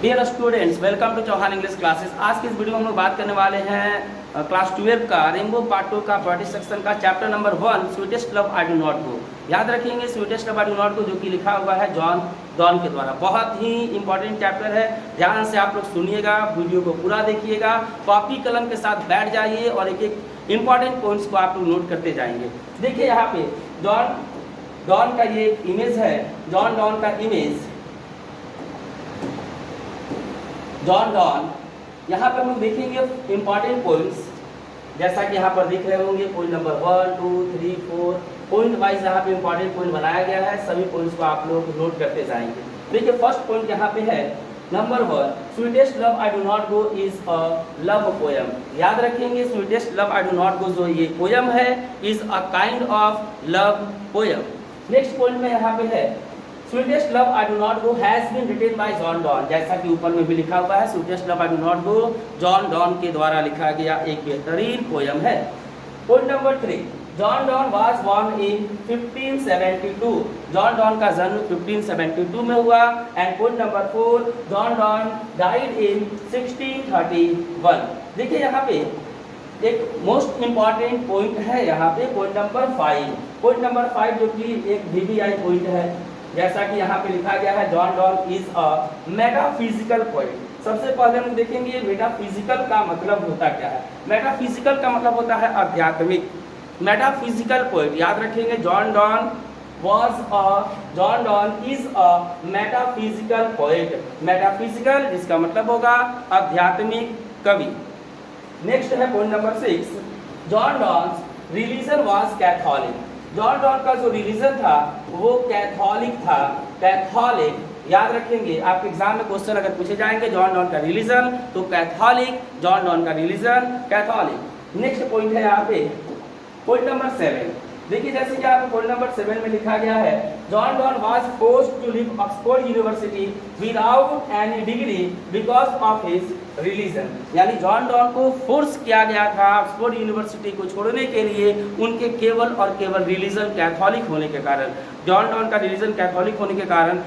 Dear students, welcome to Chauhan English classes. आज की इस वीडियो में हम लोग बात करने वाले हैं क्लास 12 का रेनबो पार्ट 2 का बॉडी सेक्शन का chapter number 1 sweetest love I do not गो। याद रखेंगे sweetest love I do not go जो कि लिखा हुआ है जॉन डॉन के द्वारा। बहुत ही इंपॉर्टेंट चैप्टर है, ध्यान से आप लोग सुनिएगा, वीडियो को पूरा देखिएगा, कॉपी कलम के साथ बैठ जाइए और एक एक इंपॉर्टेंट पॉइंट्स को आप लोग नोट करते जाएंगे। देखिए यहाँ पे जॉन डॉन का ये इमेज है, जॉन डॉन का इमेज जॉन डॉन। यहाँ पर हम लोग देखेंगे इंपॉर्टेंट पॉइंट्स, जैसा कि यहाँ पर दिख रहे होंगे पॉइंट नंबर 1, 2, 3, 4 पॉइंट वाइज यहाँ पे इंपॉर्टेंट पॉइंट बनाया गया है। सभी पॉइंट्स को आप लोग नोट करते जाएंगे। देखिए फर्स्ट पॉइंट यहाँ पे है number 1, sweetest love I do not go is a love poem. याद रखेंगे sweetest love I do not go जो ये पोयम है is a kind of love poem. Next point में यहाँ पे है sweetest love I do not go has been written by John Donne. जैसा कि ऊपर में भी लिखा हुआ है sweetest love I do not go John Donne के द्वारा लिखा गया एक बेहतरीन पोयम है। Point number 3, John Donne was born in 1572। John Donne का जन्म 1572 में हुआ। And point number 4, John Donne died in 1631। देखिए यहाँ पे एक मोस्ट इंपॉर्टेंट पॉइंट है यहाँ पे पॉइंट नंबर 5। पॉइंट नंबर 5 जो कि एक VBI पॉइंट है, जैसा कि यहाँ पे लिखा गया है John don is a metaphysical point. सबसे पहले हम देखेंगे मेटाफिजिकल का मतलब होता क्या है। मेटाफिजिकल का मतलब होता है आध्यात्मिक। मेटाफिजिकल पॉइंट याद रखेंगे John Donne is a metaphysical poet. Metaphysical जिसका मतलब होगा आध्यात्मिक कवि। नेक्स्ट है point number 6, John Donne religion was Catholic. John Donne का जो रिलीजन था वो कैथोलिक था। कैथोलिक याद रखेंगे, आपके एग्जाम में क्वेश्चन अगर पूछे जाएंगे जॉन डॉन का रिलीजन तो कैथोलिक, जॉन डॉन का रिलीजन कैथोलिक। नेक्स्ट पॉइंट है यहाँ पे पॉइंट नंबर 7। देखिए जैसे कि आपको पॉइंट नंबर 7 में लिखा गया है John Donne was forced to leave Oxford University without any degree because of his religion. यानी जॉन डॉन को फोर्स किया गया था ऑक्सफोर्ड यूनिवर्सिटी को छोड़ने के लिए उनके केवल और केवल रिलीजन कैथोलिक होने के कारण। जॉन डॉन का रिलीजन कैथोलिक होने के कारण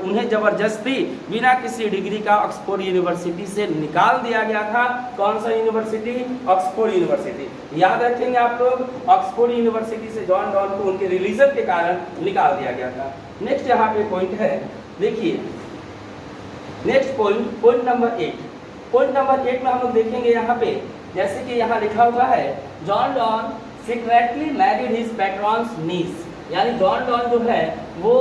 उन्हें जबरदस्ती बिना किसी डिग्री का ऑक्सफोर्ड यूनिवर्सिटी से निकाल दिया गया था। कौन सा यूनिवर्सिटी? Oxford university. याद रखेंगे आप लोग, ऑक्सफोर्ड यूनिवर्सिटी से जॉन डॉन को उनके रिलीजन के कारण निकाल दिया गया था। नेक्स्ट यहाँ पे पॉइंट है, देखिए next point number 8। Point number 8 में हम लोग देखेंगे यहाँ पे जैसे कि यहाँ लिखा हुआ है John Donne secretly married his patron's niece. यानी जॉन डॉन जो है वो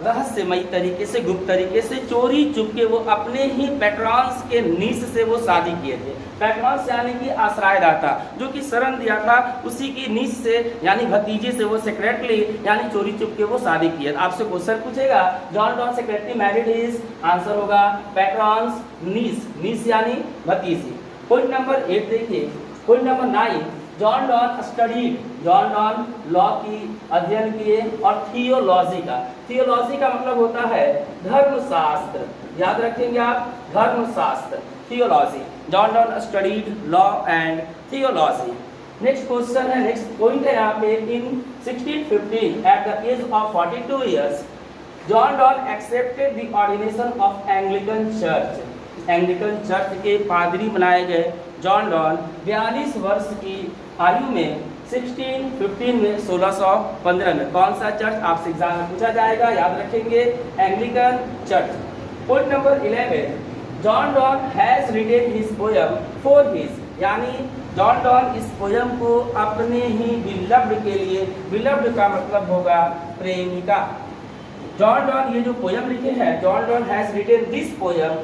रहस्यमयी तरीके से, गुप्त तरीके से, चोरी चुपके वो अपने ही पैट्रॉन्स के नीस से वो शादी किए थे। पैट्रॉन्स यानी कि आश्रयदाता, जो कि शरण दिया था उसी की नीस से यानी भतीजे से वो सेक्रेटली यानी चोरी चुपके वो शादी किए। आपसे क्वेश्चन पूछेगा John Donne secretly married his, answer होगा पैट्रॉन्स नीस, नीस यानी भतीजी। पॉइंट नंबर 8 देखिए point number 9, John Donne studied. John Donne law की अध्ययन किए और थियोलॉजी का मतलब होता है धर्मशास्त्र। याद रखेंगे आप, धर्मशास्त्र, theology. John Donne studied law and theology. Next question है, नेक्स्ट पॉइंट है यहाँ पे in 1615 at the age of 42 years John Donne accepted the ordination of Anglican church. Anglican church के पादरी बनाए गए जॉन डॉन 42 वर्ष की आयु में 1615 में 1615 में। कौन सा चर्च आपसे एग्जाम में पूछा जाएगा, याद रखेंगे Anglican church. Point number 11, John Donne has retain his poem for his. यानी जॉन डॉन इस पोयम को अपने ही बिलव्ड के लिए, बिलव्ड का मतलब होगा प्रेमिका। जॉन डॉन ये जो पोयम लिखे हैं John don has retain this poem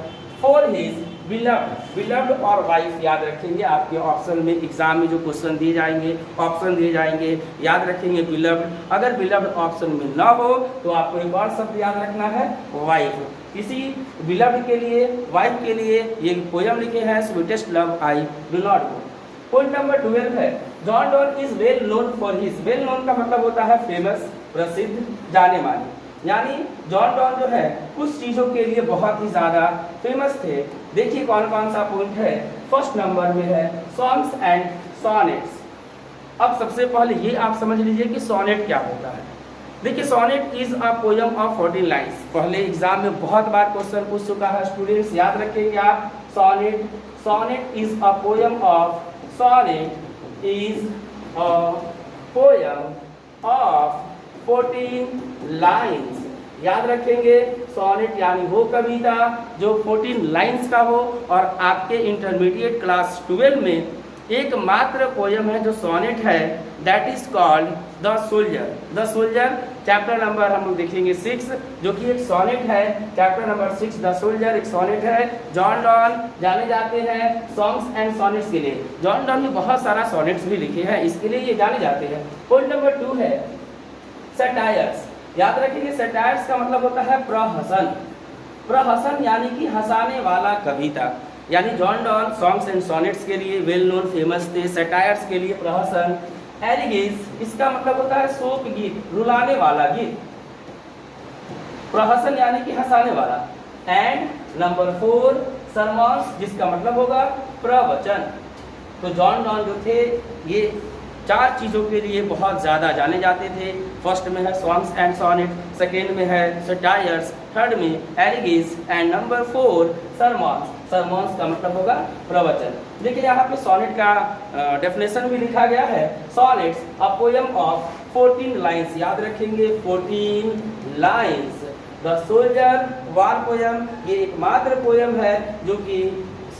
for his beloved और वाइफ। याद रखेंगे आपके ऑप्शन में एग्जाम में जो क्वेश्चन दिए जाएंगे याद रखेंगे बिलव्ड। अगर बिलव्ड ऑप्शन में ना हो तो आपको एक और शब्द याद रखना है वाइफ। किसी बिलव्ड के लिए, वाइफ के लिए ये पोयम लिखे हैं sweetest love I do not go. Point number 12 है John don is well known for his. Well known का मतलब होता है फेमस, प्रसिद्ध, जाने माने। यानी जॉन डॉन जो है कुछ चीज़ों के लिए बहुत ही ज़्यादा फेमस थे। देखिए कौन कौन सा पॉइंट है। फर्स्ट नंबर में है सॉन्ग्स एंड सोनेट्स। अब सबसे पहले ये आप समझ लीजिए कि सोनेट क्या होता है। देखिए sonnet is a poem of 14 lines. पहले एग्जाम में बहुत बार क्वेश्चन पूछ चुका है स्टूडेंट्स, याद रखेंगे आप। Sonnet is a poem of poem of 14 lines. याद रखेंगे सोनेट यानी वो कविता जो 14 लाइन्स का हो, और आपके इंटरमीडिएट क्लास 12 में एकमात्र पोयम है जो सोनेट है, that is called the soldier. The soldier chapter number हम लोग देखेंगे 6, जो कि एक सोनेट है। चैप्टर नंबर 6 द सोल्जर एक सोनेट है। जॉन डॉन जाने जाते हैं सॉन्ग्स एंड सोनेट्स के लिए। जॉन डॉन ने बहुत सारा सोनेट्स भी लिखे हैं, इसके लिए ये जाने जाते हैं। पॉइंट नंबर 2 है सटायर्स। याद रखिए सटायर्स का मतलब होता है प्रहसन। प्रहसन यानी कि हंसाने वाला कविता। यानी John don songs and sonnets के लिए वेल नोन फेमस थे, सटायर्स के लिए प्रहसन। एलिगेज इसका मतलब होता है शोक गीत, रुलाने वाला गीत। प्रहसन यानी कि हंसाने वाला। एंड नंबर 4 सरमॉन्स, जिसका मतलब होगा प्रवचन। तो जॉन डॉन जो थे ये 4 चीज़ों के लिए बहुत ज़्यादा जाने जाते थे। फर्स्ट में है सॉन्ग्स एंड सोनेट, सेकेंड में है सटायर्स, थर्ड में एलिगेज, एंड नंबर 4 सरमॉन्स। सरमॉन्स का मतलब होगा प्रवचन। देखिए यहाँ पे सोनेट का डेफिनेशन भी लिखा गया है। Sonnets a poem of 14 lines. याद रखेंगे 14 lines. The soldier war poem, ये एकमात्र पोयम है जो कि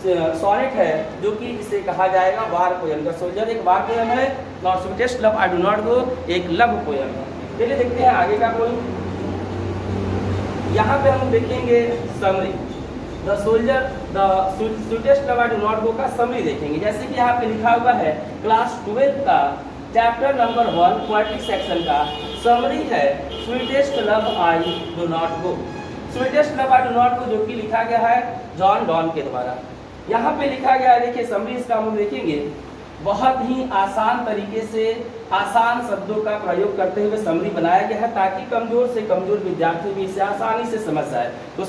सोनेट है, जो कि इसे कहा जाएगा वार पोयम। द सोल्जर एक वार पोयम है, not sweetest love I do not गो एक लव पोयम है। चलिए देखते हैं आगे का पॉइंट। यहाँ पे हम देखेंगे summary. The soldier the sweetest love I do not गो का समरी देखेंगे। जैसे कि यहाँ पे लिखा हुआ है क्लास 12 का चैप्टर नंबर 1 पोएट्री सेक्शन का समरी है sweetest love I do not go. Sweetest love I do not go जो कि लिखा गया है जॉन डॉन के द्वारा। यहाँ पे लिखा गया है, देखिए समरी इसका हम देखेंगे। बहुत ही आसान तरीके से आसान शब्दों का प्रयोग करते हुए समरी बनाया गया है, ताकि कमजोर से कमजोर विद्यार्थी भी इसे आसानी से समझ जाए। तो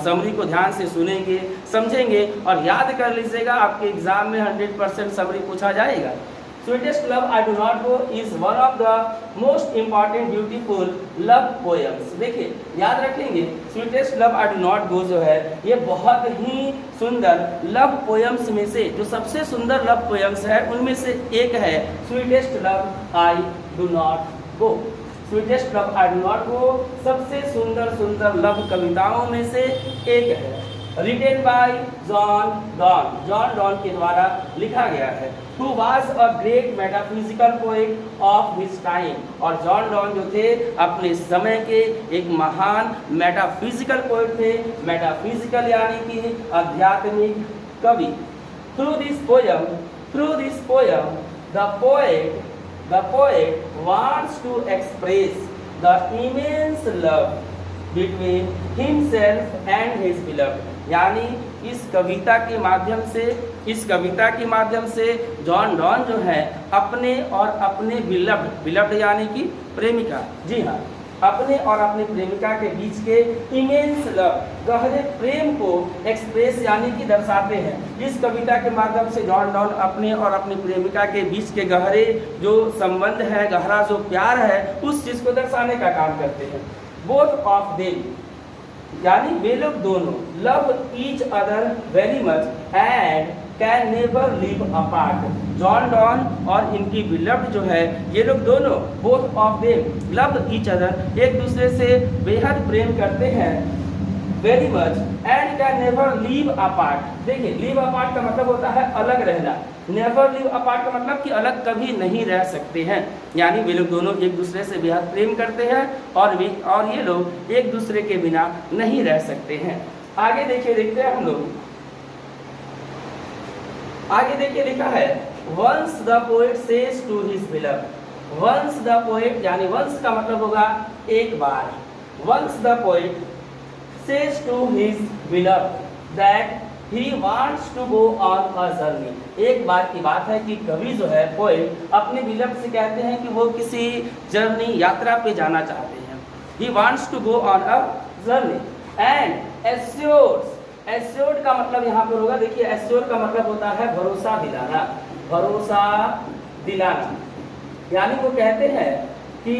समरी को ध्यान से सुनेंगे, समझेंगे और याद कर लीजिएगा। आपके एग्जाम में 100% समरी पूछा जाएगा। Sweetest love I do not go is one of the most important beautiful love poems. देखिए याद रखेंगे sweetest love I do not go जो है ये बहुत ही सुंदर लव पोएम्स में से, जो सबसे सुंदर लव पोएम्स है उनमें से एक है sweetest love I do not go. Sweetest love I do not गो सबसे सुंदर लव कविताओं में से एक है। Written by John don, John Donne के द्वारा लिखा गया है। Who was a great metaphysical poet of his time। और जॉन डॉन जो थे अपने समय के एक महान मेटाफिजिकल पोएट थे। मेटाफिजिकल यानी कि आध्यात्मिक कवि। Through this poem, the poet wants to express the immense love between himself and his beloved। यानी इस कविता के माध्यम से जॉन डॉन जो है अपने और अपने बिलव्ड यानी कि प्रेमिका, जी हाँ, अपने और अपनी प्रेमिका के बीच के इमेंस लव गहरे प्रेम को एक्सप्रेस यानी कि दर्शाते हैं। इस कविता के माध्यम से जॉन डॉन अपने और अपनी प्रेमिका के बीच के गहरे जो संबंध है, गहरा जो प्यार है, उस चीज़ को दर्शाने का काम करते हैं। बोथ ऑफ देम यानी वे लोग दोनों love each other very much and can never live apart. John Donne और इनकी बिलव्ड जो है ये लोग दोनों both of them love each other एक दूसरे से बेहद प्रेम करते हैं very much and can never live apart. देखिए लिव अपार्ट का मतलब होता है अलग रहना, नेवर लिव अपार्ट का मतलब कि अलग कभी नहीं रह सकते हैं। यानी वे लोग दोनों एक दूसरे से बेहद प्रेम करते हैं और ये लोग एक दूसरे के बिना नहीं रह सकते हैं। आगे देखते हैं हम लोग। आगे देखिए लिखा है once the poet says to his beloved. Once the poet यानी वंस का मतलब होगा एक बार। Once the poet says to his beloved that he wants to go on a journey। एक बार की बात है कि कवि जो है पोएट अपने बिलव्ड से कहते हैं कि वो किसी जर्नी यात्रा पे जाना चाहते हैं। he wants to go on a journey and assured का मतलब यहाँ पर होगा, देखिए assured का मतलब होता है भरोसा दिलाना, भरोसा दिलाना। यानी वो कहते हैं कि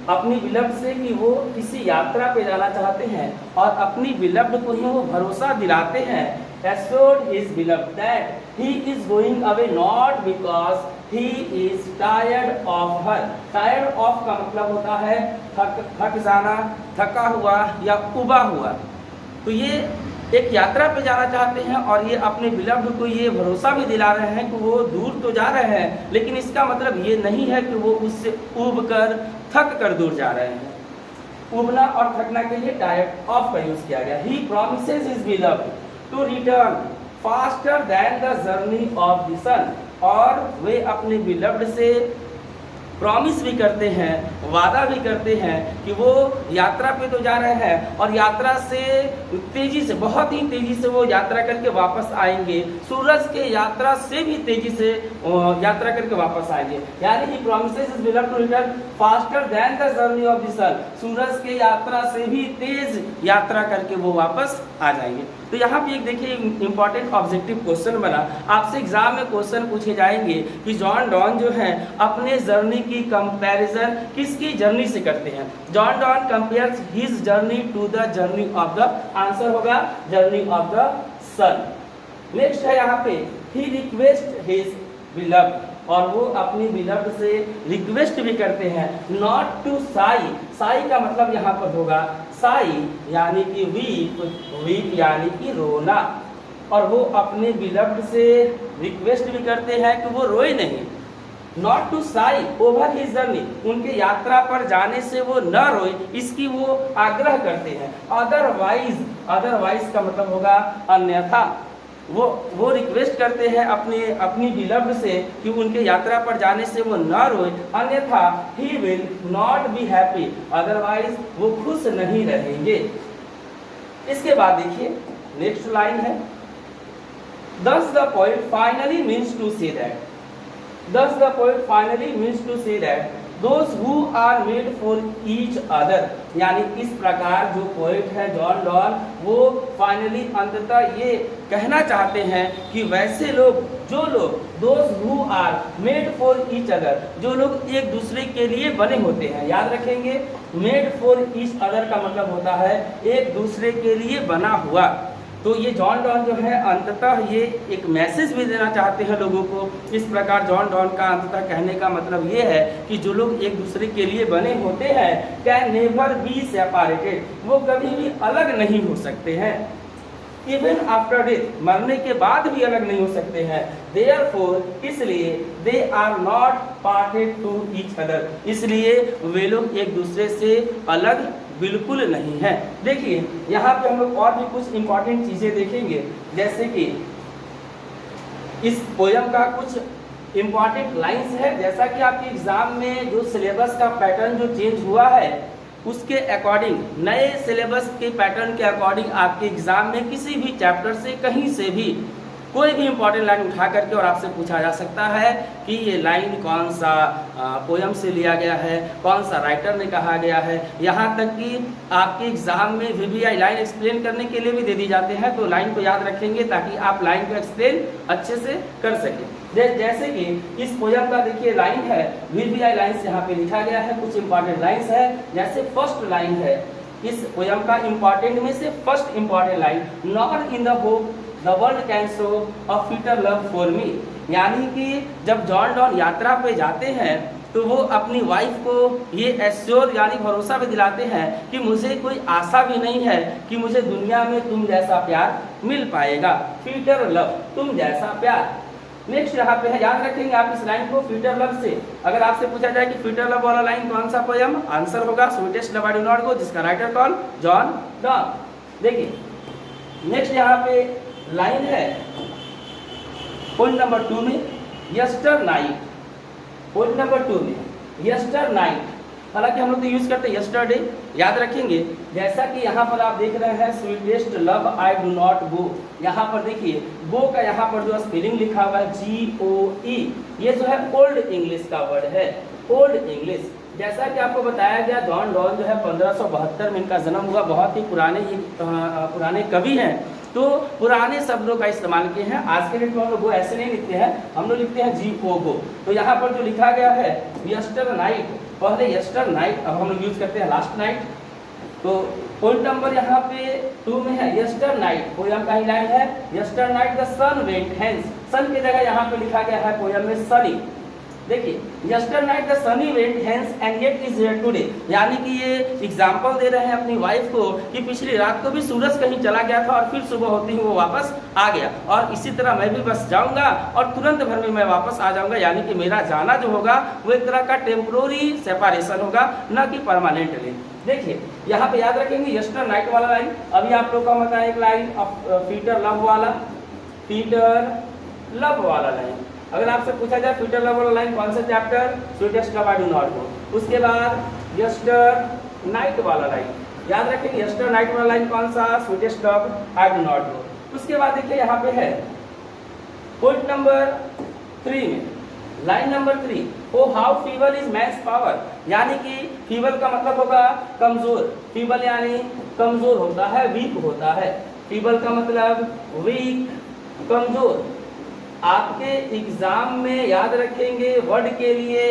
अपनी बिलव्ड से कि वो किसी यात्रा पे जाना चाहते हैं और अपनी बिलव्ड को ही वो भरोसा दिलाते हैं, assured his beloved that he is going away not because he is tired of her। tired of का मतलब होता है थक जाना, थका हुआ या उबा हुआ। तो ये एक यात्रा पे जाना चाहते हैं और ये अपने बिलव्ड को ये भरोसा भी दिला रहे हैं कि वो दूर तो जा रहे हैं, लेकिन इसका मतलब ये नहीं है कि वो उससे उब कर थक कर दूर जा रहे हैं। उबना और थकना के लिए टायर्ड ऑफ का यूज किया गया। He promises his beloved to return faster than the journey of the sun. और वे अपने बिलव्ड से प्रॉमिस भी करते हैं, वादा भी करते हैं कि वो यात्रा पे तो जा रहे हैं और यात्रा से तेजी से, बहुत ही तेजी से वो यात्रा करके वापस आएंगे, सूरज के यात्रा से भी तेजी से यात्रा करके वापस आएंगे। यानी कि promises his beloved to return faster than the journey of the sun. सूरज के यात्रा से भी तेज यात्रा करके वो वापस आ जाएंगे। तो यहाँ पे एक देखिए इंपॉर्टेंट ऑब्जेक्टिव क्वेश्चन बना, आपसे एग्जाम में क्वेश्चन पूछे जाएंगे कि जॉन डॉन जो है अपने जर्नी की कंपैरिजन किसकी जर्नी से करते हैं। John Donne compares his journey to the journey of the, answer होगा journey of the sun. Next है यहाँ पे ही रिक्वेस्ट हिज बिलव्ड, और वो अपनी बिलव्ड से रिक्वेस्ट भी करते हैं नॉट टू साई। साई का मतलब यहाँ पर होगा साई यानी कि वीप, वीप यानी कि रोना। और वो अपने बिलव्ड से रिक्वेस्ट भी करते हैं कि वो रोए नहीं, not to sigh over his journey, उनके यात्रा पर जाने से वो न रोए इसकी वो आग्रह करते हैं। अदरवाइज, अदरवाइज का मतलब होगा अन्यथा। वो रिक्वेस्ट करते हैं अपनी बिलव्ड से कि उनके यात्रा पर जाने से वो न रोए, अन्यथा he will not be happy, otherwise वो खुश नहीं रहेंगे। इसके बाद देखिए नेक्स्ट लाइन है, thus the poet finally means to say that, thus the poet finally means to say that those who are made for each other। यानी इस प्रकार जो पोएट है जॉन डॉन वो फाइनली अंततः ये कहना चाहते हैं कि वैसे लोग, जो लोग those who are made for each other, जो लोग एक दूसरे के लिए बने होते हैं। याद रखेंगे made for each other का मतलब होता है एक दूसरे के लिए बना हुआ। तो ये जॉन डॉन जो है अंततः ये एक मैसेज भी देना चाहते हैं लोगों को। इस प्रकार जॉन डॉन का अंततः कहने का मतलब ये है कि जो लोग एक दूसरे के लिए बने होते हैं कैन नेवर बी सेपरेटेड, वो कभी भी अलग नहीं हो सकते हैं। इवन आफ्टर डेथ, मरने के बाद भी अलग नहीं हो सकते हैं। देयरफॉर, इसलिए they are not parted to each other, इसलिए वे लोग एक दूसरे से अलग बिल्कुल नहीं है। देखिए यहाँ पे हम लोग और भी कुछ इंपॉर्टेंट चीजें देखेंगे, जैसे कि इस पोयम का कुछ इंपॉर्टेंट लाइंस है। जैसा कि आपके एग्जाम में जो सिलेबस का पैटर्न जो चेंज हुआ है उसके अकॉर्डिंग, नए सिलेबस के पैटर्न के अकॉर्डिंग आपके एग्जाम में किसी भी चैप्टर से कहीं से भी कोई भी इंपॉर्टेंट लाइन उठा करके और आपसे पूछा जा सकता है कि ये लाइन कौन सा पोयम से लिया गया है, कौन सा राइटर ने कहा गया है। यहाँ तक कि आपके एग्जाम में VBI लाइन एक्सप्लेन करने के लिए भी दे दी जाते हैं, तो लाइन को याद रखेंगे ताकि आप लाइन को एक्सप्लेन अच्छे से कर सकें। जैसे कि इस पोयम का देखिए लाइन है, VBI लाइन्स यहाँ पे लिखा गया है, कुछ इंपॉर्टेंट लाइन्स है। जैसे फर्स्ट लाइन है इस पोयम का इंपॉर्टेंट में से first important line, not in the hope the world can show a fitter love for me. यानी कि जब जॉन डॉन यात्रा पे जाते हैं तो वो अपनी वाइफ को ये एश्योर यानी भरोसा भी दिलाते हैं कि मुझे कोई आशा भी नहीं है कि मुझे दुनिया में तुम जैसा प्यार मिल पाएगा। फिटर लव, तुम जैसा प्यार। नेक्स्ट यहाँ पे है, याद रखेंगे आप इस लाइन को फिटर लव से। अगर आपसे पूछा जाए कि फिटर लव वाला लाइन कौन सा पोयम, आंसर होगा sweetest love I do not गो, जिसका राइटर कौन, जॉन डॉन। देखिए नेक्स्ट यहाँ पे लाइन है पॉइंट नंबर 2 में, यस्टर नाइट। पॉइंट नंबर 2 में यस्टर नाइट, हालांकि हम लोग तो यूज करते हैं यस्टरडे, याद रखेंगे। जैसा कि यहाँ पर आप देख रहे हैं sweetest love I do not गो, यहाँ पर देखिए गो का यहाँ पर जो स्पेलिंग लिखा हुआ है GOE, ये जो है ओल्ड इंग्लिश का वर्ड है, ओल्ड इंग्लिश। जैसा कि आपको बताया गया जॉन डॉन जो है 1572 में इनका जन्म हुआ, बहुत ही पुराने कवि हैं, तो पुराने शब्दों का इस्तेमाल किए हैं। आज के डेट में हम लोग वो ऐसे नहीं लिखते हैं, हम लोग लिखते हैं GO गो। तो यहाँ पर जो लिखा गया है यस्टर नाइट, पहले यस्टर नाइट, अब हम लोग यूज करते हैं लास्ट नाइट। तो पॉइंट नंबर यहाँ पे 2 में है यस्टर नाइट, पोयम का ही लाइन है yester night the sun went hence, sun की जगह यहाँ पे लिखा गया है पोयम में सनी। देखिए यस्टर night the Sunny went hence and yet is here today, यानी कि ये एग्जांपल दे रहे हैं अपनी वाइफ को कि पिछली रात को भी सूरज कहीं चला गया था और फिर सुबह होती ही वो वापस आ गया, और इसी तरह मैं भी बस जाऊंगा और तुरंत भर में मैं वापस आ जाऊंगा, यानी कि मेरा जाना जो होगा वो एक तरह का टेम्पोररी सेपरेशन होगा, न कि परमानेंटली। देखिए यहाँ पे याद रखेंगे यस्टर नाइट वाला लाइन, अभी आप लोग का मतलब एक लाइन फीटर लव वाला, फीटर लव वाला लाइन। अगर आपसे पूछा जाए फीटर लव वाला लाइन कौन सा chapter, sweetest love I do not know. उसके बाद यस्टर नाइट वाला लाइन, याद रखेंगे यस्टर नाइट वाला लाइन कौन सा, sweetest love I do not know. उसके बाद देखिए यहाँ पे है पॉइंट नंबर 3 में line number 3, O how feeble is man's power, यानी कि फीबल का मतलब होगा कमजोर, फीबल यानी कमजोर होता है, वीक होता है, फीबल का मतलब वीक, कमजोर। आपके एग्जाम में याद रखेंगे वर्ड के लिए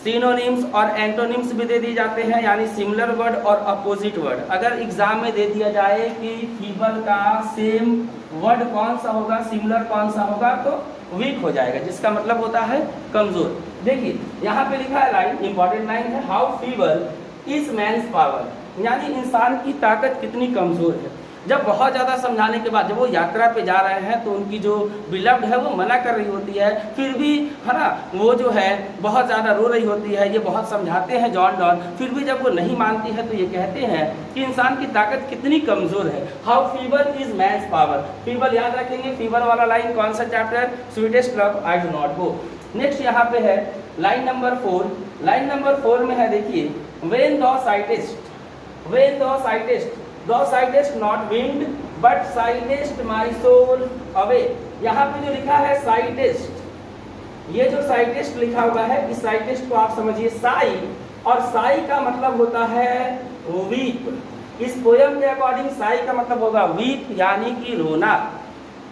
सिनोनिम्स और एंटोनिम्स भी दे दिए जाते हैं, यानी सिमिलर वर्ड और अपोजिट वर्ड। अगर एग्जाम में दे दिया जाए कि फीबल का सेम वर्ड कौन सा होगा, सिमिलर कौन सा होगा, तो वीक हो जाएगा, जिसका मतलब होता है कमजोर। देखिए यहाँ पे लिखा है लाइन, इंपॉर्टेंट लाइन है, how feeble is man's power, यानी इंसान की ताकत कितनी कमजोर है। जब बहुत ज़्यादा समझाने के बाद जब वो यात्रा पे जा रहे हैं तो उनकी जो बिलव्ड है वो मना कर रही होती है, फिर भी है ना वो जो है बहुत ज़्यादा रो रही होती है, ये बहुत समझाते हैं जॉन डॉन, फिर भी जब वो नहीं मानती है तो ये कहते हैं कि इंसान की ताकत कितनी कमज़ोर है। How feeble is man's power, feeble याद रखेंगे, फीबल वाला लाइन कौन सा chapter, sweetest love I do not go. Next यहाँ पे है लाइन नंबर 4, लाइन नंबर 4 में है देखिए, when the sightest, when the sightest, thou sightest not wind but sightest my soul away, यहाँ पे जो लिखा है साइटेस्ट, ये जो साइटेस्ट लिखा हुआ है इस साइटेस्ट को आप समझिए साई, और साई का मतलब होता है वीप। इस पोयम के अकॉर्डिंग साई का मतलब होगा वीप, यानी कि रोना।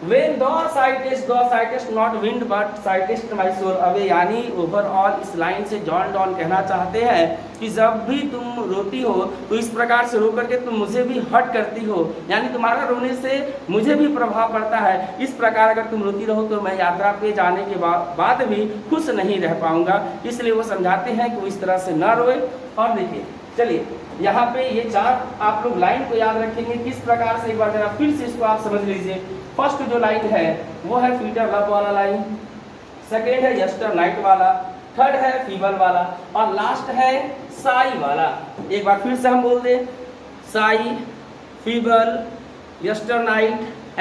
When thou sightest not wind but sightest my soul away, यानी ओवरऑल इस लाइन से जॉन डॉन कहना चाहते हैं कि जब भी तुम रोती हो तो इस प्रकार से रो करके तुम मुझे भी हर्ट करती हो, यानी तुम्हारा रोने से मुझे भी प्रभाव पड़ता है। इस प्रकार अगर तुम रोती रहो तो मैं यात्रा पे जाने के बाद भी खुश नहीं रह पाऊंगा, इसलिए वो समझाते हैं कि वो इस तरह से न रोए। और देखिए चलिए यहाँ पे ये 4 आप लोग लाइन को याद रखेंगे किस प्रकार से, एक बार जरा फिर से इसको आप समझ लीजिए। फर्स्ट जो लाइन है वो है फीटर लव वाला लाइन, सेकेंड है यस्टर नाइट वाला, थर्ड है फीबल वाला, और लास्ट है साई वाला। एक बार फिर से हम बोल दें, साई, फीबल, यस्टर नाइट